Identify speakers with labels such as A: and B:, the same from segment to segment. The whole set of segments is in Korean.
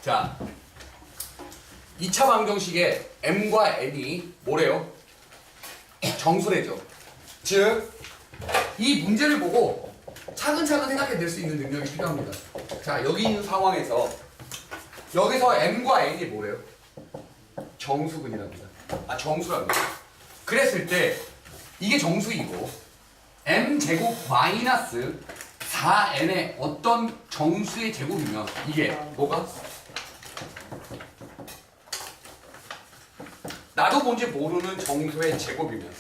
A: 자, 2차 방정식에 m과 n이 뭐래요? 정수래죠. 즉, 이 문제를 보고 차근차근 생각해낼 수 있는 능력이 필요합니다. 자, 여기 있는 상황에서 여기서 m과 n이 뭐래요? 정수근이랍니다. 정수랍니다. 그랬을 때 이게 정수이고 m제곱 마이너스 4n의 어떤 정수의 제곱이면 이게 뭐가? 나도 뭔지 모르는 정수의 제곱이면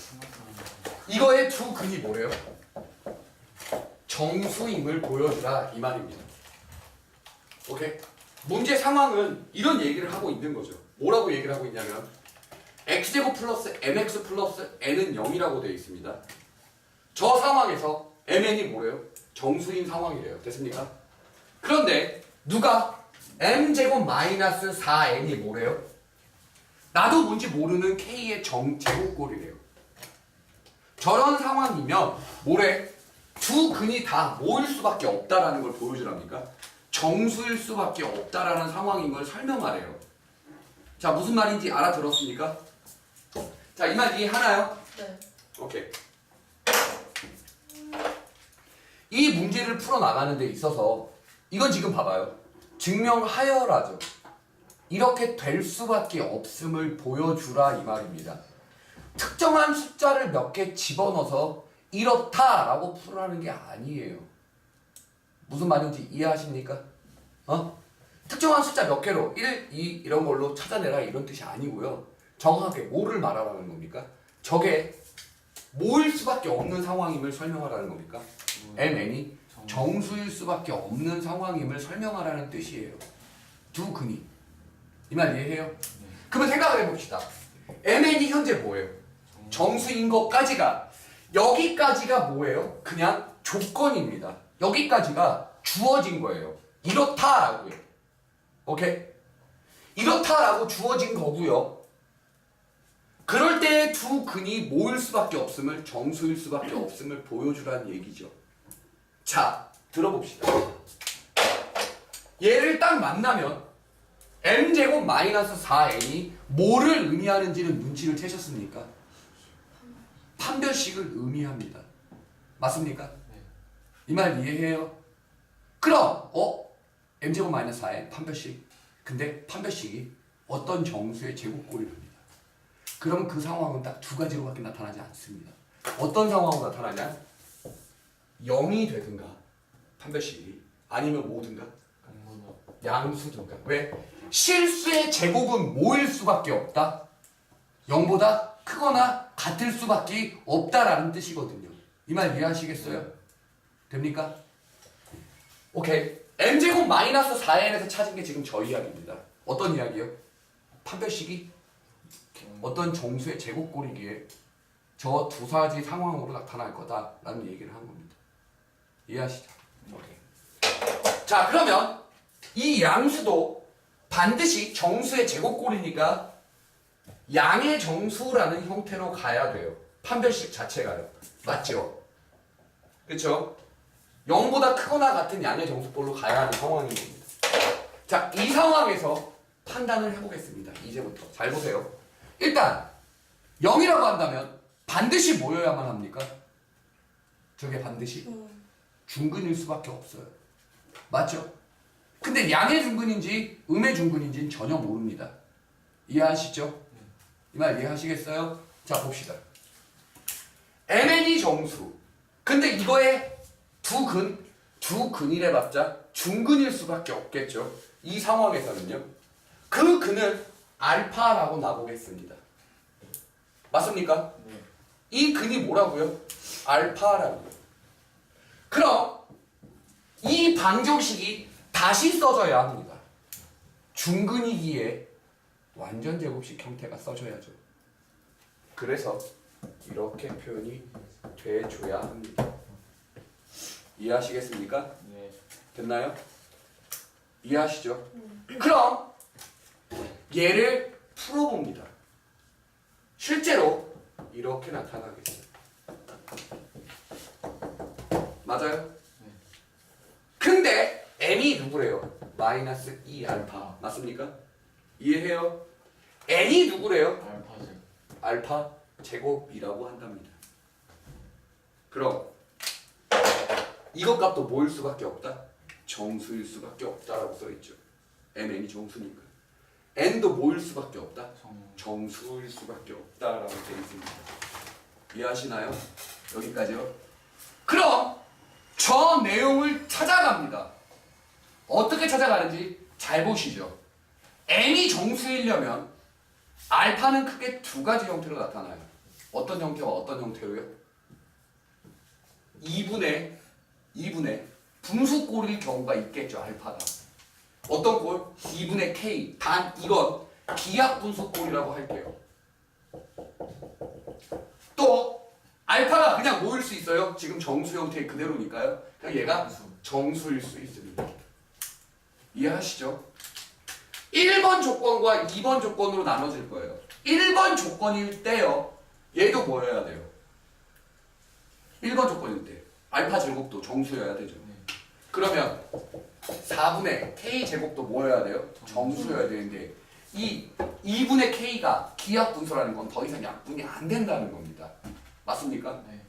A: 이거의 두 근이 뭐래요? 정수임을 보여주라 이 말입니다. 오케이? 문제 상황은 이런 얘기를 하고 있는 거죠. 뭐라고 얘기를 하고 있냐면 x제곱 플러스 mx 플러스 n은 0이라고 되어 있습니다. 저 상황에서 mn이 뭐래요? 정수인 상황이래요. 됐습니까? 그런데 누가 m제곱 마이너스 4n이 뭐래요? 나도 뭔지 모르는 k의 제곱꼴이래요. 저런 상황이면 뭐래? 두 근이 다 모일 수밖에 없다라는 걸 보여주랍니까? 정수일 수밖에 없다라는 상황인 걸 설명하래요. 자, 무슨 말인지 알아들었습니까? 자, 이 말 이해하나요?
B: 네.
A: 오케이. 이 문제를 풀어나가는 데 있어서 이건 지금 봐봐요. 증명하여라죠. 이렇게 될 수밖에 없음을 보여주라 이 말입니다. 특정한 숫자를 몇 개 집어넣어서 이렇다라고 풀어라는 게 아니에요. 무슨 말인지 이해하십니까? 특정한 숫자 몇 개로 1, 2 이런 걸로 찾아내라 이런 뜻이 아니고요. 정확하게 뭐를 말하라는 겁니까? 저게 모일 수밖에 없는 상황임을 설명하라는 겁니까? mn이 정수일 수밖에 없는 상황임을 설명하라는 뜻이에요. 두 근이. 이 말 이해해요? 그러면 생각을 해봅시다. mn이 현재 뭐예요? 정수인 것까지가 여기까지가 뭐예요? 그냥 조건입니다. 여기까지가 주어진 거예요. 이렇다라고요. 오케이? 이렇다라고 주어진 거고요. 그럴 때 두 근이 모일 수밖에 없음을 정수일 수밖에 없음을 보여주라는 얘기죠. 자, 들어봅시다. 얘를 딱 만나면 m제곱 마이너스 4n이 뭐를 의미하는지는 눈치를 채셨습니까? 판별식을 의미합니다. 맞습니까?
C: 네.
A: 이 말 이해해요? 그럼 m제곱 마이너스 4n 판별식. 근데 판별식이 어떤 정수의 제곱꼴입니다. 그럼 그 상황은 딱 두 가지로밖에 나타나지 않습니다. 어떤 상황으로 나타나냐? 0이 되든가 판별식이 아니면 뭐든가 양수든가. 왜? 실수의 제곱은 뭐일 수밖에 없다? 0보다 크거나 같을 수밖에 없다라는 뜻이거든요. 이 말 이해하시겠어요? 됩니까? 오케이. m제곱 마이너스 4n에서 찾은 게 지금 저 이야기입니다. 어떤 이야기요? 판별식이 어떤 정수의 제곱꼴이기에 저 두 가지 상황으로 나타날 거다라는 얘기를 한 겁니다. 이해하시죠? 오케이. 자, 그러면 이 양수도 반드시 정수의 제곱꼴이니까 양의 정수라는 형태로 가야 돼요. 판별식 자체가요. 맞죠? 그쵸? 0보다 크거나 같은 양의 정수꼴로 가야 하는 상황인 겁니다. 자, 이 상황에서 판단을 해보겠습니다. 이제부터. 잘 보세요. 일단 0이라고 한다면 반드시 모여야만 합니까? 저게 반드시 중근일 수밖에 없어요. 맞죠? 근데 양의 중근인지 음의 중근인지는 전혀 모릅니다. 이해하시죠? 이 말 이해하시겠어요? 자, 봅시다. mn이 정수. 근데 이거에 두 근이래봤자 중근일 수밖에 없겠죠. 이 상황에서는요. 그 근을 알파라고 놔보겠습니다. 맞습니까?
C: 네.
A: 이 근이 뭐라고요? 알파라고요. 그럼 이 방정식이 다시 써져야 합니다. 중근이기에 완전 제곱식 형태가 써져야죠. 그래서 이렇게 표현이 돼줘야 합니다. 이해하시겠습니까?
C: 네.
A: 됐나요? 이해하시죠? 그럼 얘를 풀어봅니다. 실제로 이렇게 나타나겠어요. 맞아요?
C: 네.
A: 근데 m이 누구래요? 마이너스 2알파 맞습니까? 이해해요? n이 누구래요?
B: 알파제.
A: 알파 제곱이라고 한답니다. 그럼 이것 값도 뭐일 수밖에 없다? 정수일 수밖에 없다라고 써있죠. mn이 정수니까. n도 뭐일 수밖에 없다? 정수일 수밖에 없다라고 되어 있습니다. 이해하시나요? 여기까지요. 그럼 저 내용을 찾아갑니다. 어떻게 찾아가는지 잘 보시죠. n이 정수이려면 알파는 크게 두 가지 형태로 나타나요. 어떤 형태와 어떤 형태로요? 2분의 분수꼴일 경우가 있겠죠. 알파가. 어떤 꼴? 2분의 k. 단 이건 기하분수꼴이라고 할게요. 또 알파가 그냥 뭐일 수 있어요? 지금 정수 형태 그대로니까요. 그냥 얘가 정수일 수 있습니다. 이해하시죠? 1번 조건과 2번 조건으로 나눠질 거예요. 1번 조건일 때요. 얘도 뭐여야 돼요? 1번 조건일 때 알파 제곱도 정수여야 되죠. 그러면 4분의 k 제곱도 뭐여야 돼요? 정수여야 되는데 이 2분의 k가 기하분수라는 건 더 이상 약분이 안 된다는 겁니다. 맞습니까?
B: 네.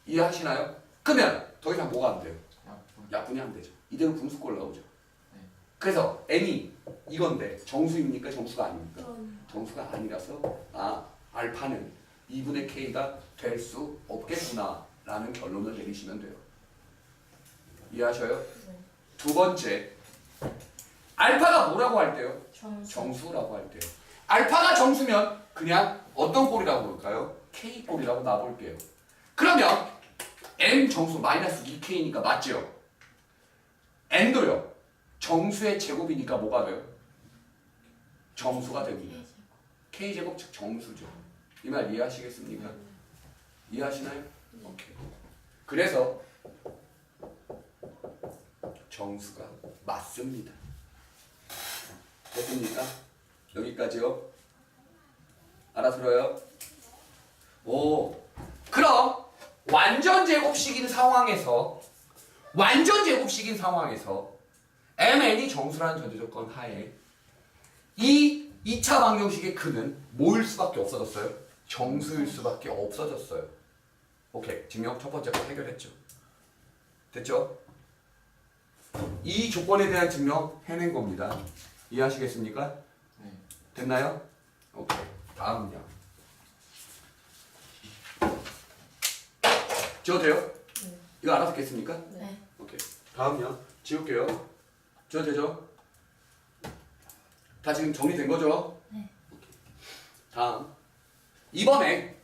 A: 이해하시나요? 그러면 더 이상 뭐가 안 돼요?
B: 약분.
A: 약분이 안 되죠. 이대로 분수꼴 나오죠.
B: 네.
A: 그래서 n이 이건데 정수입니까? 정수가 아닙니까? 정수가 아니라서 알파는 2분의 k가 될 수 없겠구나 라는 결론을 내리시면 돼요. 이해하셔요?
C: 네.
A: 두 번째, 알파가 뭐라고 할 때요?
C: 정수.
A: 정수라고 할 때요. 알파가 정수면 그냥 어떤 꼴이라고 볼까요? k꼴이라고 놔볼게요. 그러면 n 정수 마이너스 2k니까 맞죠? n도요. 정수의 제곱이니까 뭐가 돼요? 정수가 됩니다. k제곱 즉 정수죠. 이 말 이해하시겠습니까? 이해하시나요? 오케이. 그래서 정수가 맞습니다. 됐습니까? 여기까지요. 알아들어요? 오. 그럼 완전 제곱식인 상황에서 mn이 정수라는 전제조건 하에 이 2차 방정식의 근은 뭐일 수밖에 없어졌어요? 정수일 수밖에 없어졌어요. 오케이. 증명 첫 번째 거 해결했죠. 됐죠? 이 조건에 대한 증명 해낸 겁니다. 이해하시겠습니까?
B: 네.
A: 됐나요? 오케이. 다음은요. 지워도 돼요?
C: 네.
A: 이거 알아듣겠습니까?
C: 네.
A: 오케이. 다음요. 지울게요. 지워도 되죠? 다 지금 정리된 거죠?
C: 네.
A: 오케이. 다음. 이번에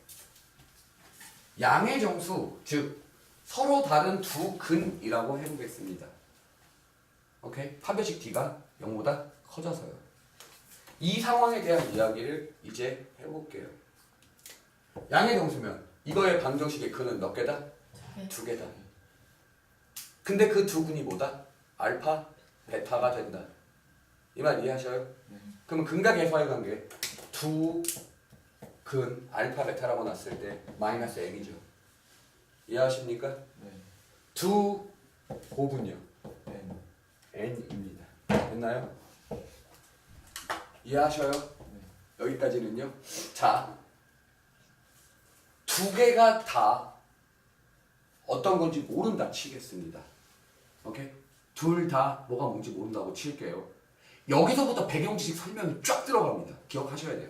A: 양의 정수, 즉 서로 다른 두 근이라고 해보겠습니다. 오케이? 판별식 D가 0보다 커져서요. 이 상황에 대한 이야기를 이제 해볼게요. 양의 정수면 이거의 방정식의 근은 몇 개다?
C: 네.
A: 두 개다. 근데 그 두 근이 뭐다? 알파, 베타가 된다. 이 말 이해하셔요?
B: 네.
A: 그러면 근과 계수의 관계 두 근 알파, 베타라고 놨을 때 마이너스 m이죠. 이해하십니까?
B: 네.
A: 두 곱은요?
B: N.
A: n입니다. 됐나요? 이해하셔요?
B: 네.
A: 여기까지는요. 자, 두 개가 다 어떤 건지 모른다 치겠습니다. 오케이? 둘 다 뭐가 뭔지 모른다고 칠게요. 여기서부터 배경지식 설명이 쫙 들어갑니다. 기억하셔야 돼요.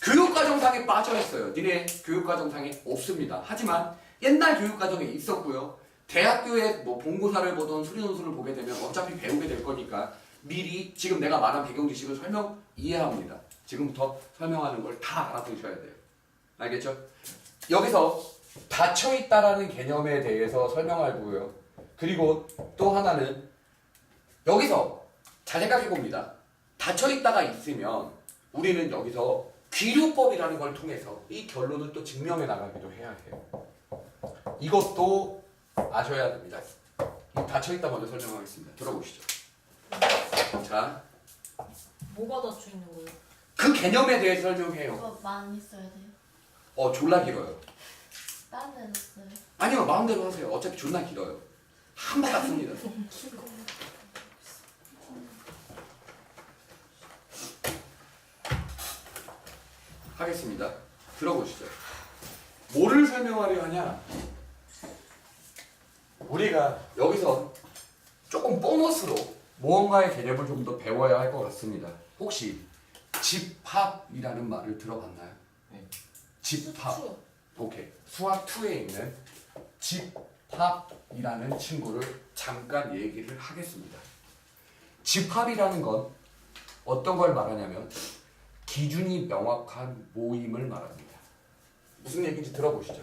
A: 교육과정상에 빠져있어요. 니네 교육과정상에 없습니다. 하지만 옛날 교육과정에 있었고요. 대학교에 뭐 본고사를 보던 수리논술을 보게 되면 어차피 배우게 될 거니까 미리 지금 내가 말한 배경지식을 설명 이해합니다. 지금부터 설명하는 걸 다 알아두셔야 돼요. 알겠죠? 여기서 닫혀있다라는 개념에 대해서 설명할 거고요. 그리고 또 하나는 여기서 잘 생각해 봅니다. 닫혀있다가 있으면 우리는 여기서 귀류법이라는 걸 통해서 이 결론을 또 증명해 나가기도 해야 해요. 이것도 아셔야 됩니다. 닫혀있다 먼저 설명하겠습니다. 들어보시죠. 자,
C: 뭐가 닫혀 있는 거예요?
A: 그 개념에 대해서 설명해요.
C: 이거 많이 써야 돼요.
A: 졸라 길어요.
C: 다른 데는 써요.
A: 아니요, 마음대로 하세요. 어차피 존나 길어요. 한 바닥 씁니다. 하겠습니다. 들어보시죠. 뭐를 설명하려 하냐? 우리가 여기서 조금 보너스로 무언가의 개념을 좀 더 배워야 할 것 같습니다. 혹시 집합이라는 말을 들어봤나요?
B: 네.
A: 집합.
C: 수학.
A: 오케이. 수학 2에 있는 집합이라는 친구를 잠깐 얘기를 하겠습니다. 집합이라는 건 어떤 걸 말하냐면 기준이 명확한 모임을 말합니다. 무슨 얘기인지 들어보시죠.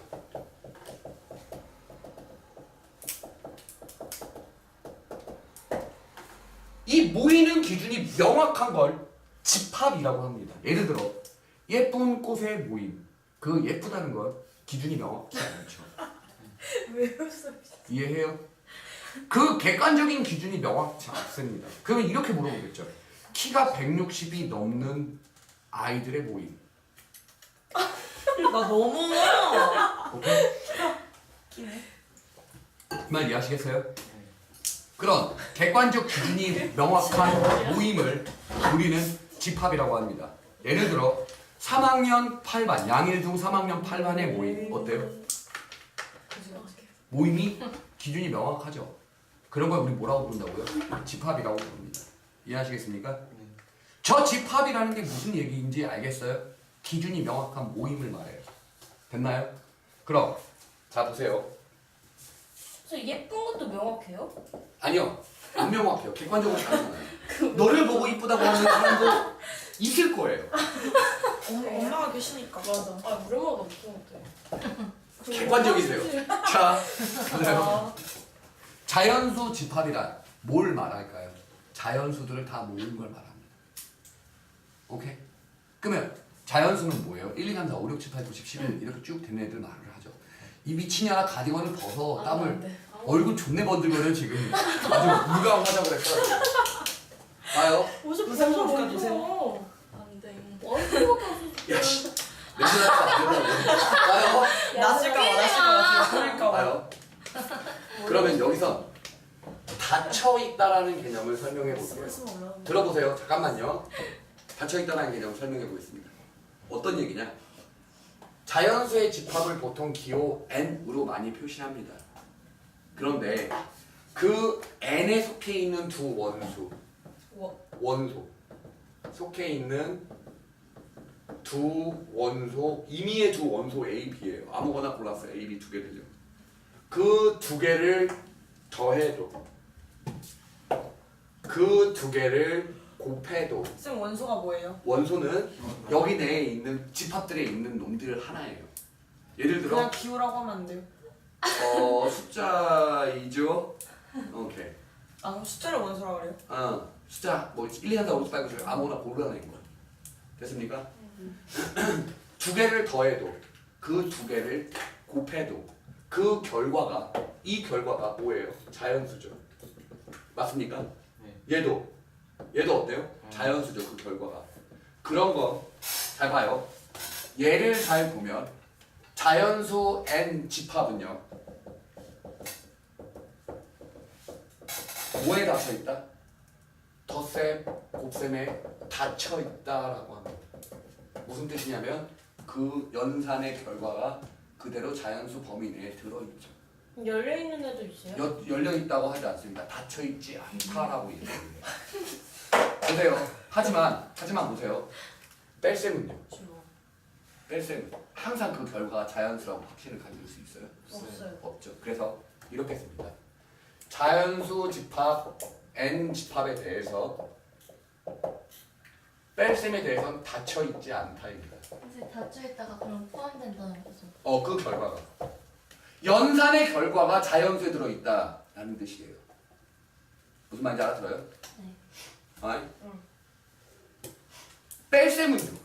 A: 이 모이는 기준이 명확한 걸 집합이라고 합니다. 예를 들어 예쁜 꽃의 모임. 그 예쁘다는 건 기준이 명확치 않죠.
C: 왜 웃어?
A: 이해해요? 그 객관적인 기준이 명확치 않습니다. 그러면 이렇게 물어보겠죠. 키가 160이 넘는 아이들의 모임.
C: 나 너무.
A: 오케이?
C: 기네.
A: 말 이해하시겠어요? 그런 객관적 기준이 명확한 모임을 우리는 집합이라고 합니다. 예를 들어 3학년 8반, 양일중 3학년 8반의 모임 어때요? 모임이 기준이 명확하죠. 그런 걸 우리 뭐라고 부른다고요? 집합이라고 부릅니다. 이해하시겠습니까? 저 집합이라는 게 무슨 얘기인지 알겠어요? 기준이 명확한 모임을 말해요. 됐나요? 그럼 자 보세요.
C: 저 예쁜 것도 명확해요?
A: 아니요, 안 명확해요. 객관적으로 다르잖아요. 너를 보고 이쁘다고 하는 사람도 있을 거예요.
C: 엄마가 계시니까. 맞아. 아 우리 엄마가 무슨 못해.
A: 객관적이세요. 자, 보세요. 자연수 집합이란 뭘 말할까요? 자연수들을 다 모은 걸 말합니다. 오케이? 그러면 자연수는 뭐예요? 1, 2, 3, 4, 5, 6, 7, 8, 9, 10, 11 이렇게 쭉 된 애들 말을 하죠. 이 미친년아 가디건을 벗어 땀을 얼굴 존내 번들거려 지금. 아주 물감하자고 그랬어. 봐요.
C: 무슨 잠깐 주세요. 안 돼. 얼굴밖에 없어.
A: 야씨. 냄새 나서 안 된다고. 봐요.
C: 나실까 봐 그럴까
A: 봐요. 그러면 여기서 닫혀 있다라는 개념을 설명해 볼게요. 들어보세요. 잠깐만요. 닫혀 있다라는 개념을 설명해 보겠습니다. 어떤 얘기냐? 자연수의 집합을 보통 기호 n으로 많이 표시합니다. 그런데 그 n에 속해 있는 두 원소 속해 있는 두 원소 임의의 두 원소 A, B예요. 아무거나 골랐어요. A, B 두 개를요. 그 두 개를 더해도 그 두 개를 곱해도
C: 쌤 원소가 뭐예요?
A: 원소는 여기 내에 있는 집합들에 있는 놈들 하나예요. 예를 들어
C: 그냥 기호라고 하면 안 돼요?
A: 숫자이죠. 오케이.
C: 아 그럼 숫자를 원소라고 그래요?
A: 숫자 뭐 1, 2, 3, 4, 5, 6, 7, 8, 9, 10 아무거나 고르라는 거야. 됐습니까? 두 개를 더해도 그 두 개를 곱해도 그 결과가 이 결과가 뭐예요? 자연수죠. 맞습니까? 얘도 어때요? 자연수죠. 그 결과가. 그런 거 잘 봐요. 얘를 잘 보면 자연수 n 집합은요. 뭐에 닫혀 있다? 덧셈, 곱셈에 닫혀 있다라고 합니다. 무슨 뜻이냐면 그 연산의 결과가 그대로 자연수 범위 내에 들어있죠.
C: 열려 있는 애도 있어요?
A: 열려 있다고 하지 않습니다. 닫혀 있지 않다라고 얘기해요. 보세요. 하지만 보세요. 뺄셈은요. 뺄셈 항상 그 결과가 자연수라고 확신을 가질 수 있어요?
C: 없어요.
A: 없죠. 그래서 이렇게 씁니다. 자연수 집합 n 집합에 대해서 뺄셈에 대해서는 닫혀 있지 않다입니다.
D: 선생님 닫혀있다가 그럼 포함된다는 거죠?
A: 그 결과가 연산의 결과가 자연수에 들어있다라는 뜻이에요. 무슨 말인지 알아들어요?
D: 네.
A: 아이?
C: 응.
A: 뺄셈은요.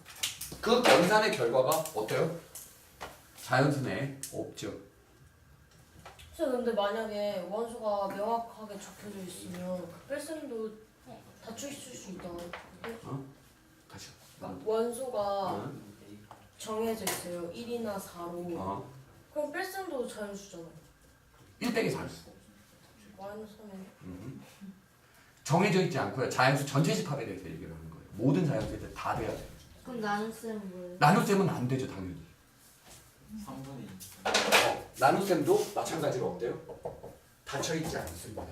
A: 그 연산의 결과가 어때요? 자연수 내에 없죠.
C: 쌤 근데 만약에 원소가 명확하게 적혀져 있으면 그 뺄셈도 닫혀 있을 수 있다고
A: 다시.
C: 원소가 정해져 있어요. 1이나 4로. 그럼 뺄셈도 자연수잖아요.
A: 1 빼기 4.
C: 마이너스 3에.
A: 정해져 있지 않고요. 자연수 전체 집합에 대해서 얘기를 하는 거예요. 모든 자연수에 다 돼야 돼요.
D: 그럼 나눗셈은 뭐예요?
A: 나눗셈은 안 되죠 당연히.
B: 3분의 2.
A: 나눗셈도 마찬가지로 어때요? 닫혀있지 않습니다.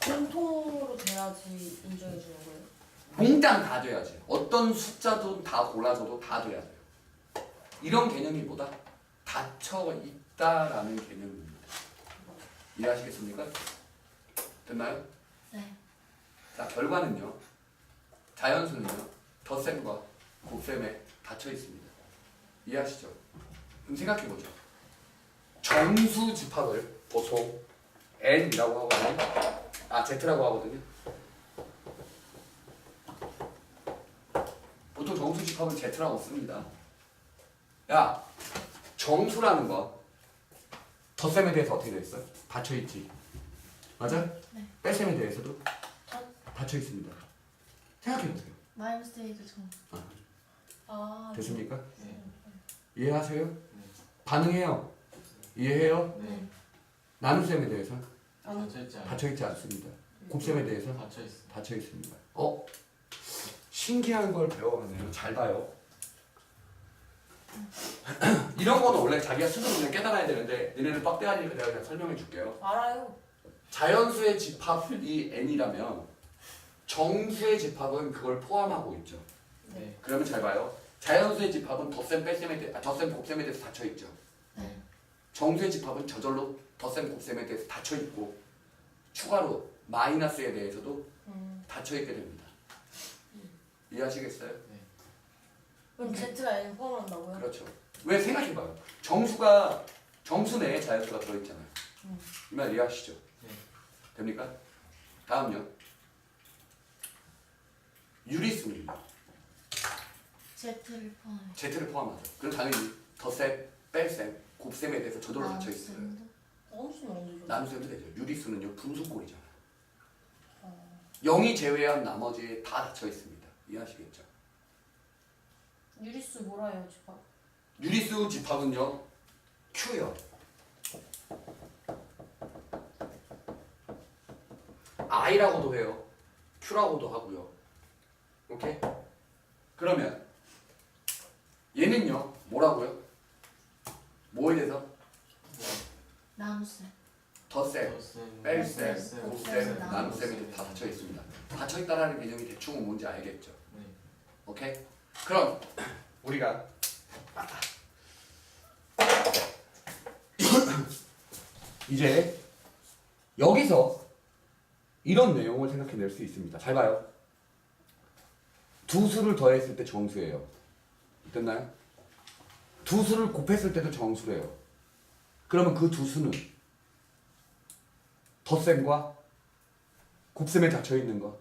C: 공통으로 돼야지 인정해 주는 거예요.
A: 몽땅 다 돼야지. 어떤 숫자도 다 골라줘도 다 돼야 돼요. 이런 개념이 뭐다? 닫혀있다라는 개념입니다. 이해하시겠습니까? 됐나요?
D: 네.
A: 자, 결과는요. 자연수는요. 덧셈과 곱셈에 닫혀 있습니다. 이해하시죠? 그럼 생각해보죠. 정수 집합을 보통 n이라고 하거든요. z라고 하거든요. 보통 정수 집합은 z라고 씁니다. 야, 정수라는 건 덧셈에 대해서 어떻게 돼 있어요? 닫혀 있지. 맞아?
D: 네.
A: 뺄셈에 대해서도 닫혀 있습니다. 생각해 보세요.
D: 마이너스 A도 정.
C: 아,
A: 됐습니까?
B: 네.
A: 이해하세요? 반응해요. 이해해요?
D: 네.
A: 나눗셈에 대해서
B: 닫혀있지 않아요.
A: 닫혀 있지 않습니다. 곱셈에 대해서
B: 닫혀있어요.
A: 닫혀 있습니다. 신기한 걸 배워가네요. 잘 봐요. 이런 거는 원래 자기가 스스로 그냥 깨달아야 되는데 니네는 빡대가니까 내가 그냥 설명해 줄게요.
C: 알아요.
A: 자연수의 집합이 n이라면 정수의 집합은 그걸 포함하고 있죠.
B: 네.
A: 그러면 잘 봐요. 자연수의 집합은 덧셈 덧셈 곱셈에 대해서 닫혀 있죠.
D: 네.
A: 정수의 집합은 저절로 덧셈 곱셈에 대해서 닫혀 있고 추가로 마이너스에 대해서도 닫혀 있게 됩니다. 이해하시겠어요?
C: 그럼 Z가 N 포함한다고요?
A: 그렇죠. 왜 생각해봐요. 정수 내에 자연수가 들어있잖아요. 이 말 이해하시죠?
B: 네.
A: 됩니까? 다음요. 유리수는요.
D: Z를 포함해.
A: Z를 포함하죠. 그럼 당연히 덧셈, 뺄셈, 곱셈에 대해서 저절로 닫혀 있어요.
C: 나눗셈은 언제죠?
A: 나눗셈도 되죠. 유리수는요 분수꼴이잖아요. 0이 제외한 나머지 다 닫혀 있습니다. 이해하시겠죠?
C: 유리수 뭐라 해요, 집합?
A: 유리수 집합은요 Q요. I라고도 해요. Q라고도 하고요. 오케이? 그러면 얘는요 뭐라고요? 뭐에 대해서?
D: 나눗셈.
A: 덧셈,
B: 덧셈,
A: 뺄셈,
B: 뺄셈,
A: 곱셈,
D: 곱셈,
A: 나눗셈이 다 닫혀 있습니다. 닫혀 있다라는 개념이 대충은 뭔지 알겠죠?
B: 네.
A: 오케이? 그럼 우리가 이제 여기서 이런 내용을 생각해낼 수 있습니다. 잘 봐요. 두 수를 더했을 때 정수예요. 됐나요? 두 수를 곱했을 때도 정수래요. 그러면 그 두 수는 덧셈과 곱셈에 닫혀 있는 거.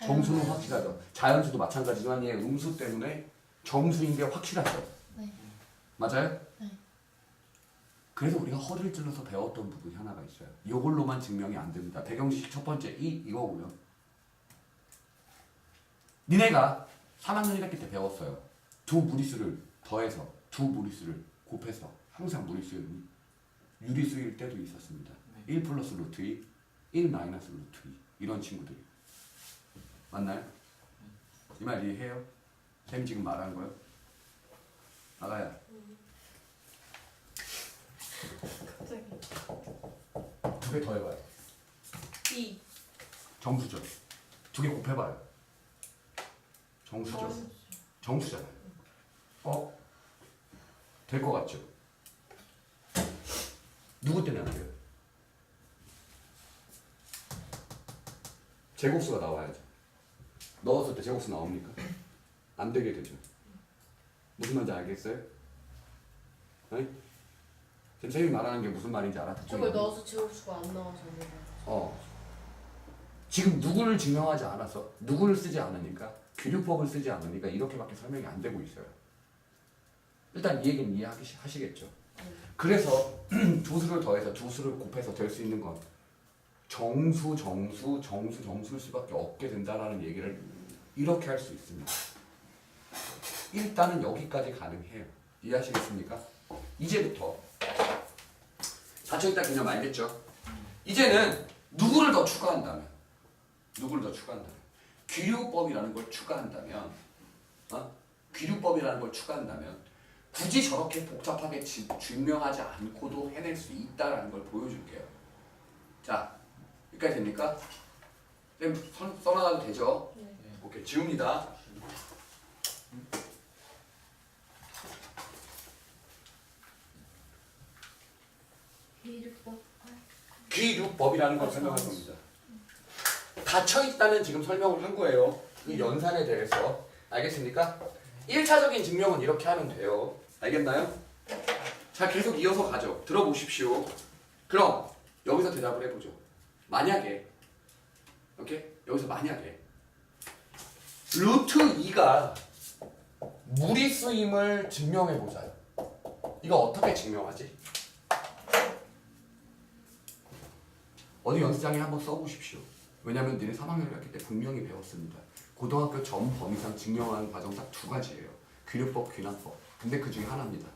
A: 정수는 확실하죠. 자연수도 마찬가지지만 얘 음수 때문에 정수인 게 확실하죠.
D: 네.
A: 맞아요?
D: 네.
A: 그래서 우리가 허리를 찔러서 배웠던 부분이 하나가 있어요. 이걸로만 증명이 안 됩니다. 배경식 첫 번째 이거고요. 니네가 3학년 1학기 때 배웠어요. 두 무리수를 더해서 두 무리수를 곱해서 항상 무리수는 유리수일 때도 있었습니다. 1 플러스 루트 2, 1 마이너스 루트 2 이런 친구들이 맞나요? 이 말 이해해요? 쌤이 지금 말하는 거요? 아가야
C: 갑자기.
A: 두 개 더해봐요.
C: 2.
A: 정수죠. 두 개 곱해봐요. 정수죠. 정수잖아요. 될 것 같죠? 누구 때문에 안 돼요? 제곱수가 나와야죠. 넣었을 때 제곱수 나옵니까? 안 되게 되죠. 무슨 말인지 알겠어요? 네? 지금 쌤이 말하는 게 무슨 말인지 알아듣죠?
C: 저걸 넣어서 제곱수가 안 나와서
A: 지금 누구를 증명하지 않아서 누구를 쓰지 않으니까 규류법을 쓰지 않으니까 이렇게밖에 설명이 안 되고 있어요. 일단 이 얘기는 이해하시겠죠? 그래서 두 수를 더해서 두 수를 곱해서 될 수 있는 건 정수일 수밖에 없게 된다라는 얘기를 이렇게 할 수 있습니다. 일단은 여기까지 가능해요. 이해하시겠습니까? 이제부터 닫혀있다 개념 알겠죠? 이제는 누구를 더 추가한다면 규율법이라는 걸 추가한다면 귀류법이라는 걸 추가한다면 굳이 저렇게 복잡하게 증명하지 않고도 해낼 수 있다라는 걸 보여줄게요. 자, 여기까지 됩니까? 쌤 써놔도 되죠?
C: 네.
A: 오케이, 지웁니다.
D: 비율법.
A: 귀류법이라는 걸 설명할 겁니다. 닫혀 있다는 지금 설명을 한 거예요. 그 연산에 대해서. 알겠습니까? 1차적인 증명은 이렇게 하면 돼요. 알겠나요? 자, 계속 이어서 가죠. 들어보십시오. 그럼 여기서 대답을 해보죠. 만약에, 오케이? 여기서 만약에 루트 2가 무리수임을 증명해보자요. 이거 어떻게 증명하지? 어디 연습장에 한번 써보십시오. 왜냐면 니네 3학년을 했기 때 분명히 배웠습니다. 고등학교 전 범위상 증명하는 과정 딱 두 가지예요. 귀류법, 귀납법. 근데 그 중에 하나입니다.